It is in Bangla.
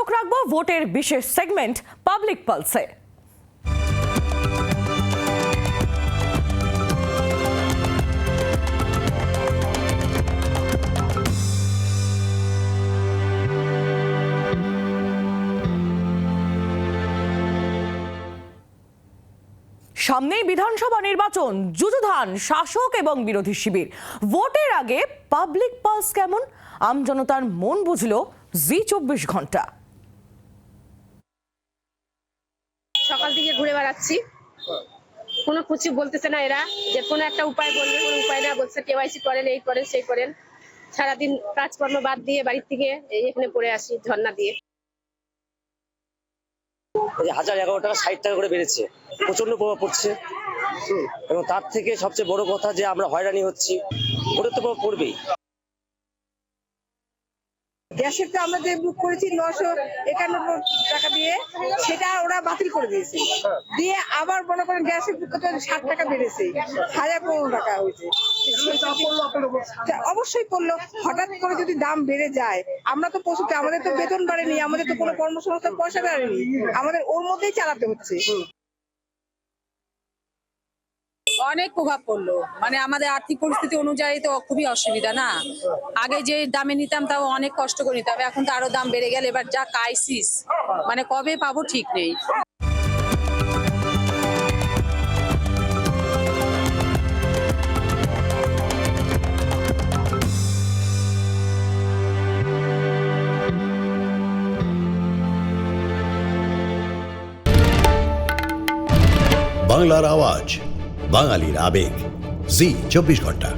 চোখ রাখবো ভোটের বিশেষ সেগমেন্ট পাবলিক পালসে। সামনেই বিধানসভা নির্বাচন, যুযুধান শাসক এবং বিরোধী শিবির। ভোটের আগে পাবলিক পালস কেমন? আমজনতার মন বুঝলো জি24 ঘন্টা। সকাল থেকে ঘুরে বেড়াচ্ছি, কোনো কিছু বলতেছে না এরা, যে কোনো একটা উপায় বলবে, কোনো উপায় না, বলছে কেওয়াইসি করেন, এই করেন, সেই করেন। সারাদিন কাজকর্ম বাদ দিয়ে বাড়ির থেকে এখানে পড়ে আসি ধর্ণা দিয়ে। 1011 টাকা 60 টাকা করে বেড়েছে, প্রচন্ড প্রভাব পড়ছে। এবং তার থেকে সবচেয়ে বড় কথা যে আমরা হয়রানি হচ্ছি, ওটা তো প্রভাব পড়বেই। গ্যাসের তো আমরা যে বুক করেছি 991 টাকা দিয়ে, সেটা ওরা বাতিল করে দিয়েছে, দিয়ে আবার মনে করেন গ্যাসের বুক করতে 60 টাকা বেড়েছে, 1015 টাকা হয়েছে। অবশ্যই পড়লো, হঠাৎ করে যদি দাম বেড়ে যায়, আমরা তো প্রস্তুত, আমাদের তো বেতন বাড়েনি, আমাদের তো কোনো কর্মসংস্থান পয়সা বাড়েনি, আমাদের ওর মধ্যেই চালাতে হচ্ছে। অনেক প্রভাব পড়লো, মানে আমাদের আর্থিক পরিস্থিতি অনুযায়ী তো খুবই অসুবিধা না। আগে যে দামে নিতাম তাও অনেক কষ্ট করে নিতাম, এখন তো আরো দাম বেড়ে গেল। এবার যা ক্রাইসিস, মানে কবে পাবো ঠিক নেই। বাংলার আওয়াজ, বাঙালির আবেগ, জি24 ঘন্টা।